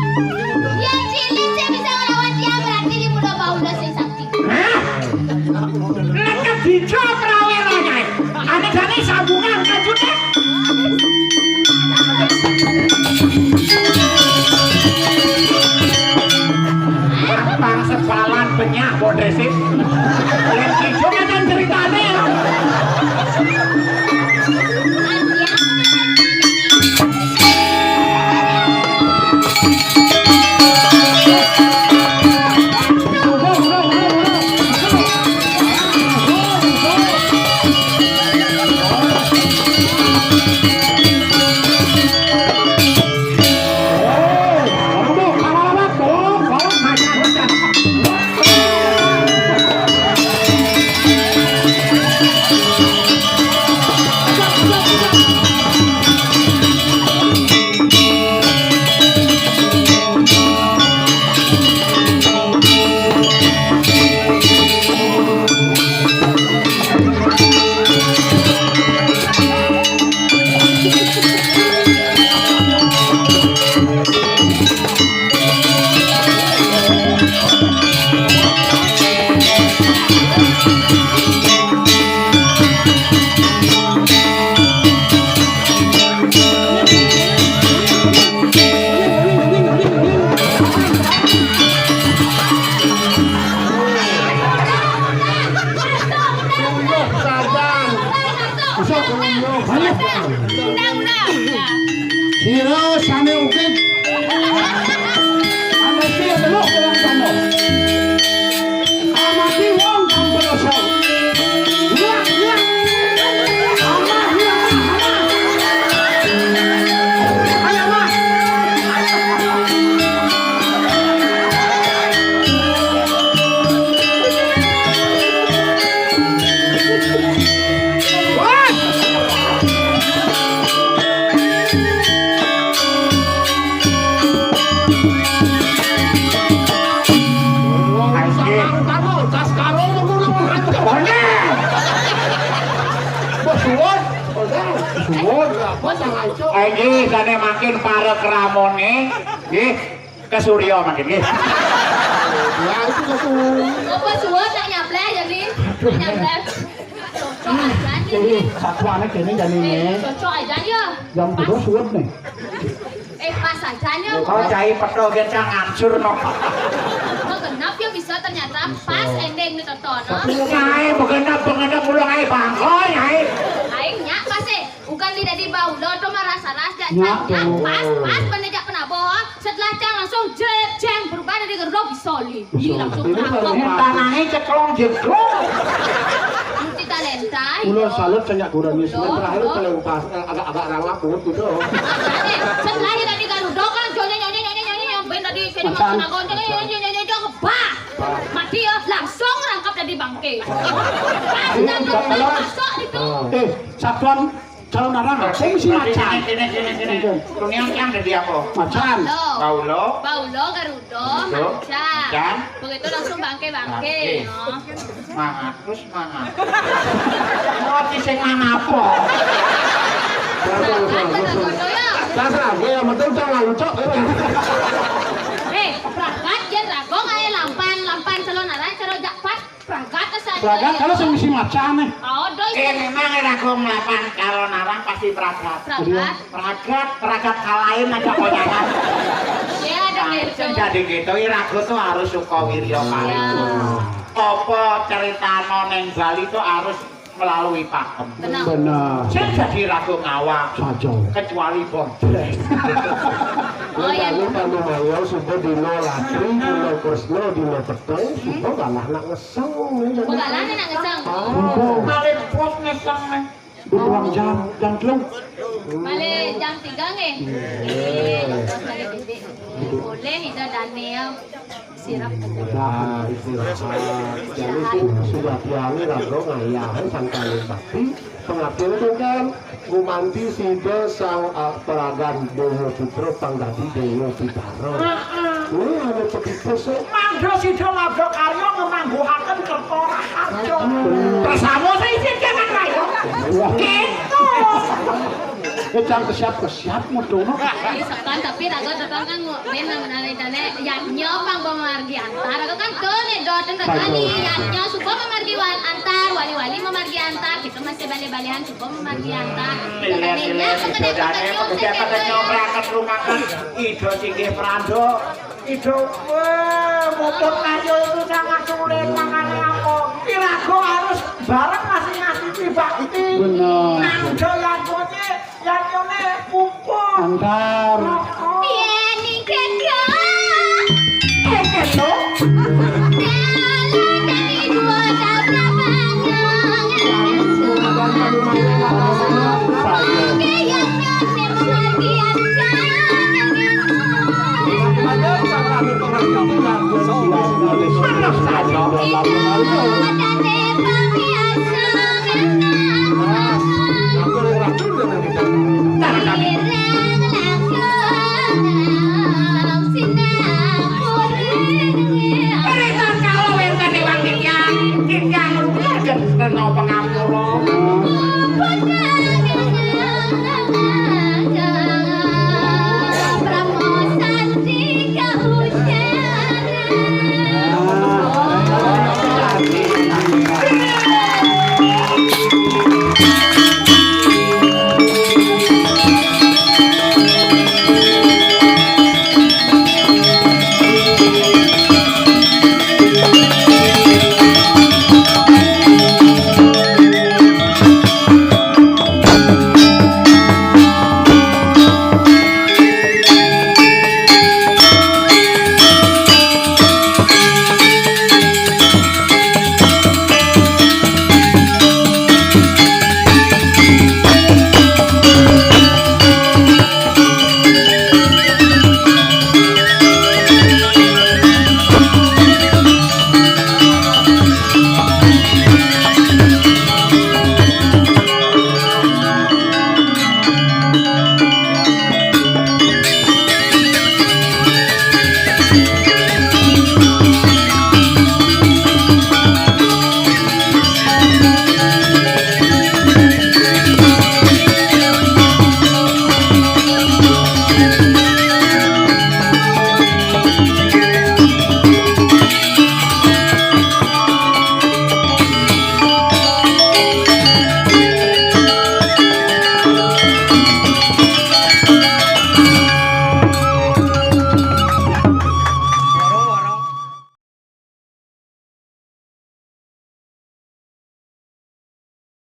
Yang cilik saya bisa melawan dia berarti dia muda bau dah saya sakti. Leket dijawab rawira nyai. Ane jane sambungan kajune. Bang sepalan penyak bodesit. Lek ijo kan ceritane Masuk. Undang. Siro sane ukit. Ane siro delok yang sono. Amati wong kampeloso. Lihat. Ayo mah. Ini sana makin para keramone, ke Suryo makin nggih. Ya itu satu. Apa suara tak nyableh jadi? Nyableh. Cocok aja Jadi nih. satu anak ini jadi ini. Cocok aja ya. Jam kedua suap nih. Pas aja nya. Kalau cai pedo gencang hancur no. Kok genap ya bisa ternyata pas ending nih tonton. Nyai begenap pulang ai bangkoi nyai. Aing nyak pas bukan lidah di bau lo tuh merasa-rasa Nyak, cang tuh. pas penejak penaboh setelah cang langsung jeng berubah dari gerobak bisoli langsung berangkok Tanahnya ceklong jeglong. multi talenta Ulo salut senyak kurang ini. Terakhir paling pas agak rangaput gitu. setelah dia tadi garudo kan nyonya yang ben tadi kayaknya makan aku nyonya bah mati ya langsung rangkap dari bangke pas dan masuk itu Satuan calon narang. Saya mesti macan. Sini. Kuniang yang dari apa? Macan. Paulo. Garudo macan begitu langsung bangke Semangat, terus semangat. Mau sing apa? Dasar gue yang betul jangan lucu. Pragat ya dragong aja lampan calon narang calon jakpat pragat kesan Pelagat kalau saya mesti macan nih. oh doi Memang ragu melapan kalau narang pasti peragat. pragat Kalahin aja konyangan. ya ada gitu Jadi gitu, ragu tuh harus Sukawiryo kali. Apa cerita noneng Bali tuh harus melalui pakem. Benar. Saya jadi ragu ngawak Saja. kecuali bordel. oh ya Kamu mau sudah dino latri, dino kresno, dino peteng, sudah kalah nak ngeseng. pegalan nak ngesang Kali pos ngesang nih. Ruang jam telung. Male jam 3 nge. Boleh itu Daniel sirap. Nah, istirahat. Jadi itu sudah piangi rago ngayahan sangkali bakti. Pengabdian itu kan gumanti sida sang peragan Dewa Putra Panggadi Dewa Pitaro. Ini ada begitu sih. Mangga sida mabok karya ngemangguhaken Kertora Harjo. Bersama saya izin jangan rayo. Gitu. Jangan kesiap motor. Sekan tapi raga datang kan benar menari dane yannya pang memargi antar. Raga kan tuh nih doten kali yannya suka memargi antar wali-wali memargi antar kita masih bali-balian suka memargi antar. Lihat pekerjaan nyomrakan rumah kan Ido singgih Prando Ido motor kayu itu sangat sulit makanya aku Irago harus bareng ngasih bakti Benar. Nangdo yang nyone kumpul Antar. Iya nih kekal. Gitu Jalan dari dua